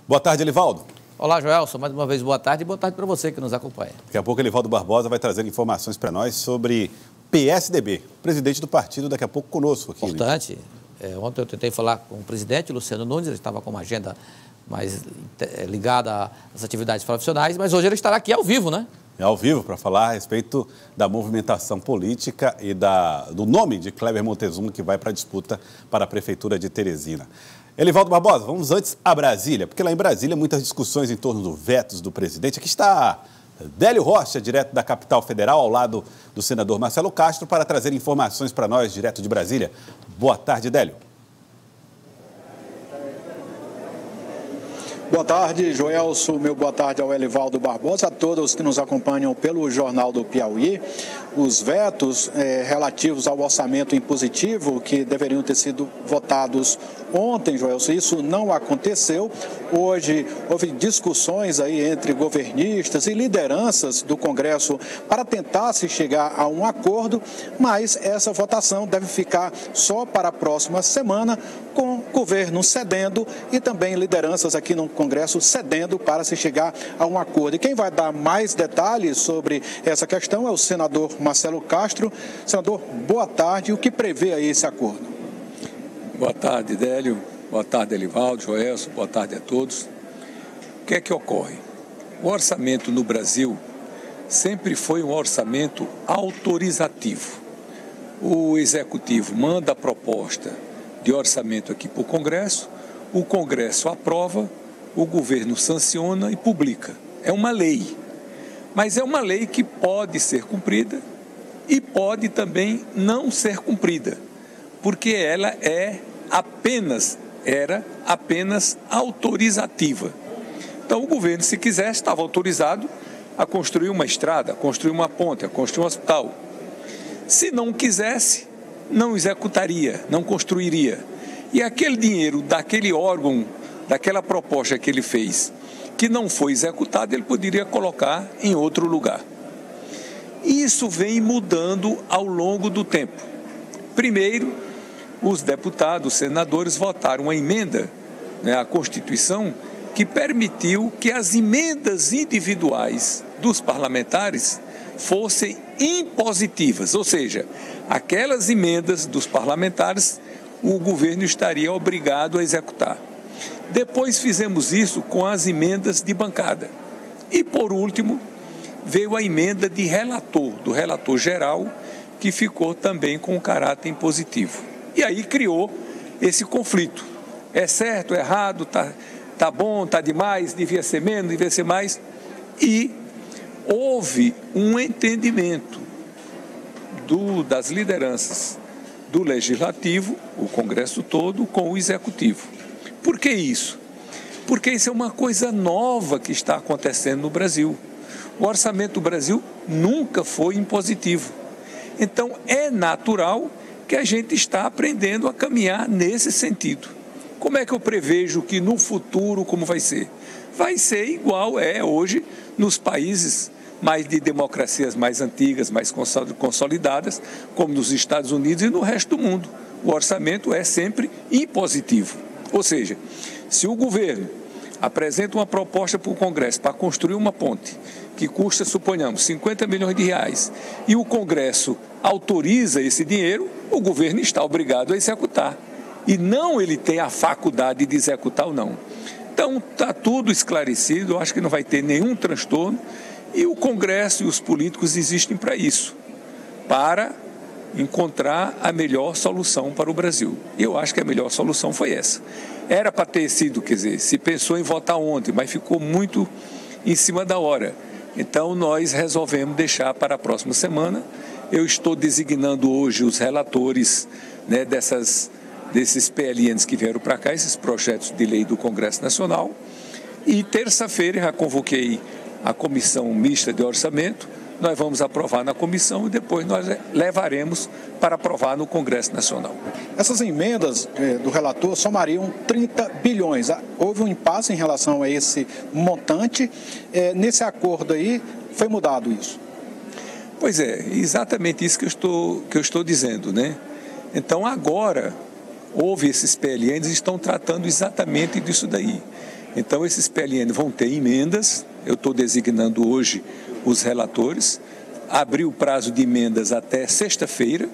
Boa tarde, Elivaldo. Olá, Joelson. Mais uma vez, boa tarde e boa tarde para você que nos acompanha. Daqui a pouco, Elivaldo Barbosa vai trazer informações para nós sobre PSDB, presidente do partido, daqui a pouco conosco aqui. Importante. Ontem eu tentei falar com o presidente, Luciano Nunes, ele estava com uma agenda mais ligada às atividades profissionais, mas hoje ele estará aqui ao vivo, né? Ao vivo, para falar a respeito da movimentação política e do nome de Kleber Montezuma, que vai para a disputa para a Prefeitura de Teresina. Elivaldo Barbosa, vamos antes a Brasília, porque lá em Brasília muitas discussões em torno do vetos do presidente. Aqui está Délio Rocha, direto da capital federal, ao lado do senador Marcelo Castro, para trazer informações para nós, direto de Brasília. Boa tarde, Délio. Boa tarde, Joelson. Meu boa tarde ao Elivaldo Barbosa, a todos que nos acompanham pelo Jornal do Piauí. Os vetos relativos ao orçamento impositivo que deveriam ter sido votados ontem, Joelson, isso não aconteceu. Hoje houve discussões aí entre governistas e lideranças do Congresso para tentar se chegar a um acordo, mas essa votação deve ficar só para a próxima semana, com o governo cedendo e também lideranças aqui no Congresso cedendo para se chegar a um acordo. E quem vai dar mais detalhes sobre essa questão é o senador Marcelo Castro. Senador, boa tarde. O que prevê aí esse acordo? Boa tarde, Délio. Boa tarde, Elivaldo, Joelson. Boa tarde a todos. O que é que ocorre? O orçamento no Brasil sempre foi um orçamento autorizativo. O Executivo manda a proposta de orçamento aqui para o Congresso aprova, o governo sanciona e publica. É uma lei, mas é uma lei que pode ser cumprida e pode também não ser cumprida, porque ela era apenas autorizativa. Então o governo, se quisesse, estava autorizado a construir uma estrada, a construir uma ponte, a construir um hospital. Se não quisesse, não executaria, não construiria. E aquele dinheiro daquele órgão, daquela proposta que ele fez, que não foi executado, ele poderia colocar em outro lugar. Isso vem mudando ao longo do tempo. Primeiro, os deputados, os senadores votaram uma emenda, à Constituição, que permitiu que as emendas individuais dos parlamentares fossem impositivas, ou seja, aquelas emendas dos parlamentares o governo estaria obrigado a executar. Depois fizemos isso com as emendas de bancada. E, por último, veio a emenda de relator, do relator geral, que ficou também com caráter impositivo. E aí criou esse conflito. É certo, é errado, tá bom, tá demais, devia ser menos, devia ser mais. E houve um entendimento das lideranças do Legislativo, o Congresso todo, com o Executivo. Por que isso? Porque isso é uma coisa nova que está acontecendo no Brasil. O orçamento do Brasil nunca foi impositivo. Então, é natural que a gente está aprendendo a caminhar nesse sentido. Como é que eu prevejo que no futuro, como vai ser? Vai ser igual é hoje nos países mais de democracias mais antigas, mais consolidadas, como nos Estados Unidos e no resto do mundo. O orçamento é sempre impositivo. Ou seja, se o governo apresenta uma proposta para o Congresso para construir uma ponte que custa, suponhamos, 50 milhões de reais, e o Congresso autoriza esse dinheiro, o governo está obrigado a executar. E não ele tem a faculdade de executar ou não. Então, está tudo esclarecido, eu acho que não vai ter nenhum transtorno. E o Congresso e os políticos existem para isso, para encontrar a melhor solução para o Brasil. E eu acho que a melhor solução foi essa. Era para ter sido, quer dizer, se pensou em votar ontem, mas ficou muito em cima da hora. Então, nós resolvemos deixar para a próxima semana. Eu estou designando hoje os relatores, desses PLNs que vieram para cá, esses projetos de lei do Congresso Nacional. E terça-feira já convoquei a Comissão Mista de Orçamento, nós vamos aprovar na comissão e depois nós levaremos para aprovar no Congresso Nacional. Essas emendas do relator somariam 30 bilhões. Houve um impasse em relação a esse montante. Nesse acordo aí, foi mudado isso? Pois é, exatamente isso que eu estou dizendo, né? Então agora, houve esses PLNs e estão tratando exatamente disso daí. Então, esses PLN vão ter emendas, eu estou designando hoje os relatores, abri o prazo de emendas até sexta-feira,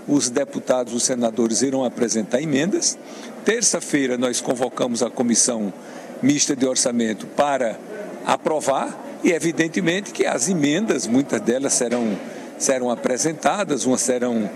os deputados, os senadores irão apresentar emendas. Terça-feira nós convocamos a comissão mista de orçamento para aprovar e, evidentemente, que as emendas, muitas delas serão apresentadas, umas serão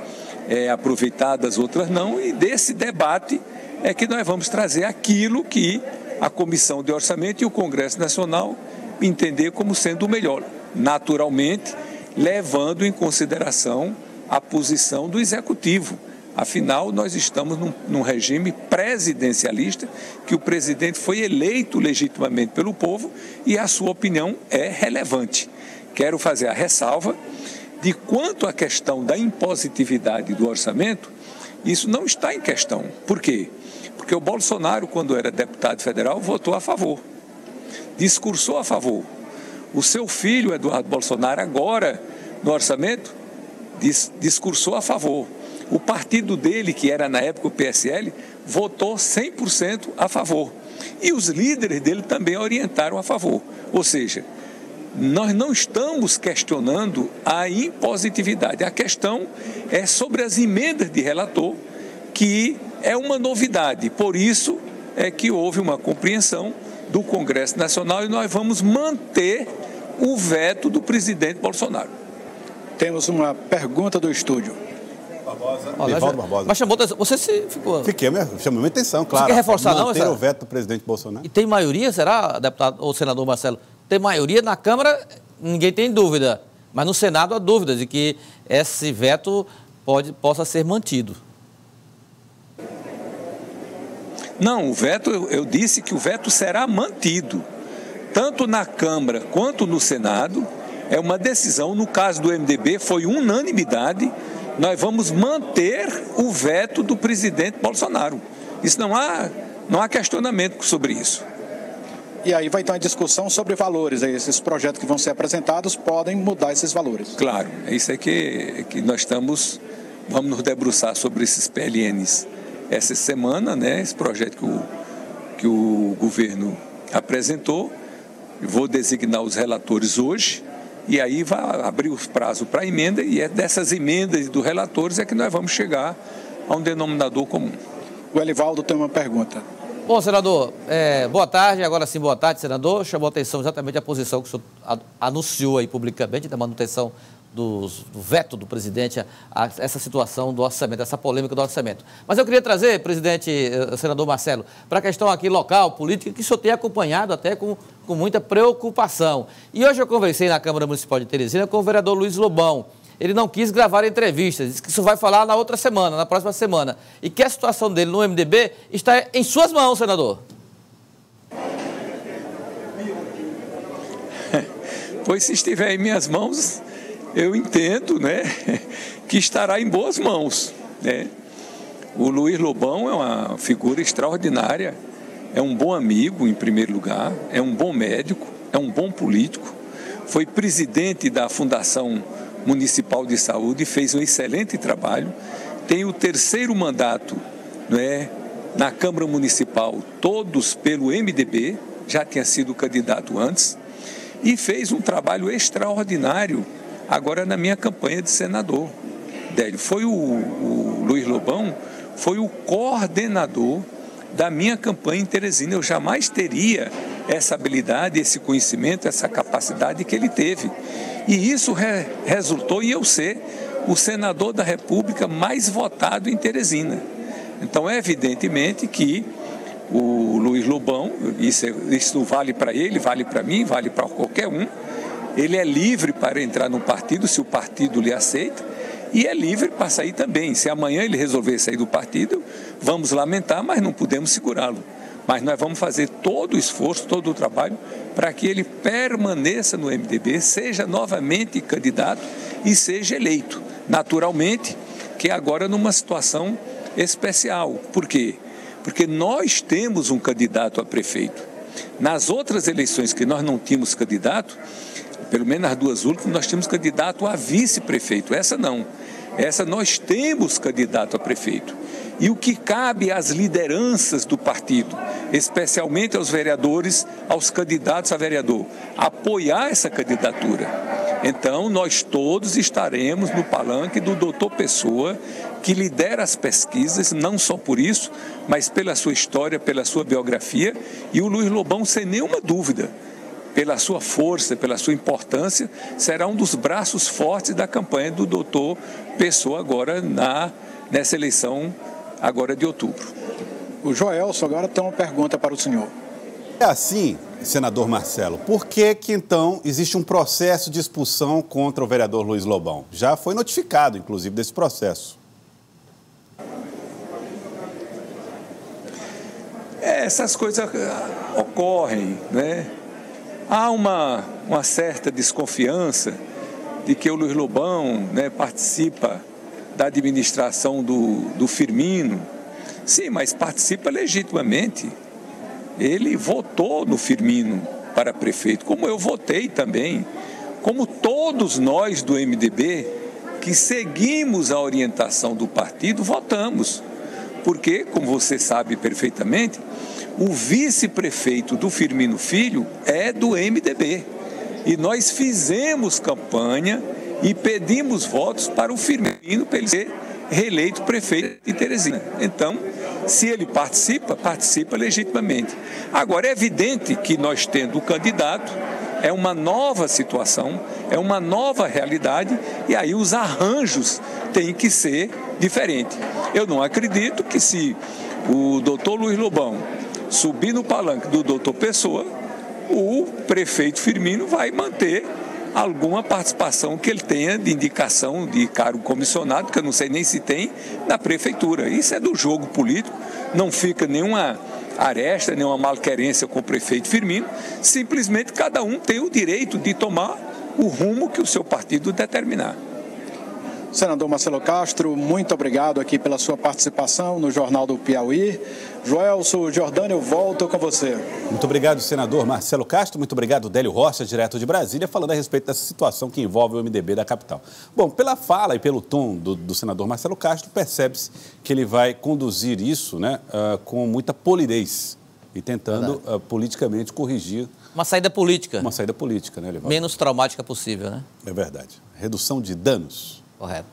aproveitadas, outras não, e desse debate é que nós vamos trazer aquilo que a Comissão de Orçamento e o Congresso Nacional entender como sendo o melhor, naturalmente levando em consideração a posição do Executivo. Afinal, nós estamos num regime presidencialista, que o presidente foi eleito legitimamente pelo povo e a sua opinião é relevante. Quero fazer a ressalva de quanto à questão da impositividade do orçamento, isso não está em questão. Por quê? Porque o Bolsonaro, quando era deputado federal, votou a favor, discursou a favor. O seu filho, Eduardo Bolsonaro, agora no orçamento, discursou a favor. O partido dele, que era na época o PSL, votou 100% a favor. E os líderes dele também orientaram a favor. Ou seja, nós não estamos questionando a impositividade. A questão é sobre as emendas de relator, que é uma novidade. Por isso é que houve uma compreensão do Congresso Nacional e nós vamos manter o veto do presidente Bolsonaro. Temos uma pergunta do estúdio. Elivaldo Barbosa. Mas chamou atenção. Você ficou... Chamou minha atenção, claro. Você quer reforçar, não? Manter o veto do presidente Bolsonaro. E tem maioria, será, deputado ou senador Marcelo? Tem maioria na Câmara, ninguém tem dúvida. Mas no Senado há dúvidas de que esse veto possa ser mantido. Não, o veto, eu disse que o veto será mantido. Tanto na Câmara quanto no Senado, é uma decisão. No caso do MDB, foi unanimidade. Nós vamos manter o veto do presidente Bolsonaro. Isso não há questionamento sobre isso. E aí vai ter uma discussão sobre valores. Esses projetos que vão ser apresentados podem mudar esses valores. Claro, é isso aí que nós vamos nos debruçar sobre esses PLNs essa semana, né? Esse projeto que o governo apresentou. Eu vou designar os relatores hoje. E aí vai abrir os prazos para emenda, e é dessas emendas dos relatores é que nós vamos chegar a um denominador comum. O Elivaldo tem uma pergunta. Bom, senador, boa tarde. Agora sim, boa tarde, senador. Chamou a atenção exatamente a posição que o senhor anunciou aí publicamente da manutenção do veto do presidente a essa situação do orçamento, essa polêmica do orçamento. Mas eu queria trazer, presidente, senador Marcelo, para a questão aqui local, política, que o senhor tem acompanhado até com muita preocupação. E hoje eu conversei na Câmara Municipal de Teresina com o vereador Luiz Lobão. Ele não quis gravar entrevistas, disse que isso vai falar na outra semana, na próxima semana. E que a situação dele no MDB está em suas mãos, senador. Pois se estiver em minhas mãos, eu entendo, né, que estará em boas mãos, né? O Luiz Lobão é uma figura extraordinária, é um bom amigo, em primeiro lugar, é um bom médico, é um bom político, foi presidente da Fundação Municipal de Saúde, fez um excelente trabalho, tem o 3º mandato, né, na Câmara Municipal, todos pelo MDB, já tinha sido candidato antes, e fez um trabalho extraordinário agora na minha campanha de senador. Délio, foi o Luiz Lobão, foi o coordenador da minha campanha em Teresina. Eu jamais teria essa habilidade, esse conhecimento, essa capacidade que ele teve. E isso resultou em eu ser o senador da República mais votado em Teresina. Então, é evidentemente que o Luiz Lobão, isso vale para ele, vale para mim, vale para qualquer um. Ele é livre para entrar no partido, se o partido lhe aceita, e é livre para sair também. Se amanhã ele resolver sair do partido, vamos lamentar, mas não podemos segurá-lo. Mas nós vamos fazer todo o esforço, todo o trabalho, para que ele permaneça no MDB, seja novamente candidato e seja eleito. Naturalmente, que agora numa situação especial. Por quê? Porque nós temos um candidato a prefeito. Nas outras eleições que nós não tínhamos candidato, pelo menos nas duas últimas, nós tínhamos candidato a vice-prefeito. Essa não. Essa nós temos candidato a prefeito. E o que cabe às lideranças do partido especialmente aos vereadores, aos candidatos a vereador, apoiar essa candidatura. Então, nós todos estaremos no palanque do doutor Pessoa, que lidera as pesquisas, não só por isso, mas pela sua história, pela sua biografia, e o Luiz Lobão, sem nenhuma dúvida, pela sua força, pela sua importância, será um dos braços fortes da campanha do doutor Pessoa agora nessa eleição agora de outubro. O Joelson agora tem uma pergunta para o senhor. É assim, senador Marcelo, por que então existe um processo de expulsão contra o vereador Luiz Lobão? Já foi notificado, inclusive, desse processo. Essas coisas ocorrem, né? Há uma certa desconfiança de que o Luiz Lobão, né, participa da administração do Firmino. Sim, mas participa legitimamente. Ele votou no Firmino para prefeito, como eu votei também, como todos nós do MDB que seguimos a orientação do partido, votamos. Porque, como você sabe perfeitamente, o vice-prefeito do Firmino Filho é do MDB. E nós fizemos campanha e pedimos votos para o Firmino para ele ser reeleito prefeito de Teresina. Então, se ele participa legitimamente. Agora, é evidente que nós tendo o candidato, é uma nova situação, é uma nova realidade, e aí os arranjos têm que ser diferentes. Eu não acredito que se o doutor Luiz Lobão subir no palanque do doutor Pessoa, o prefeito Firmino vai manter alguma participação que ele tenha de indicação de cargo comissionado, que eu não sei nem se tem, na prefeitura. Isso é do jogo político, não fica nenhuma aresta, nenhuma malquerência com o prefeito Firmino, simplesmente cada um tem o direito de tomar o rumo que o seu partido determinar. Senador Marcelo Castro, muito obrigado aqui pela sua participação no Jornal do Piauí. Joelson Jordânia, eu volto com você. Muito obrigado, senador Marcelo Castro. Muito obrigado, Délio Rocha, direto de Brasília, falando a respeito dessa situação que envolve o MDB da capital. Bom, pela fala e pelo tom do senador Marcelo Castro, percebe-se que ele vai conduzir isso, né, com muita polidez e tentando politicamente corrigir. Uma saída política. Uma saída política, né, Elivaldo? Menos traumática possível, né? É verdade. Redução de danos. Correto.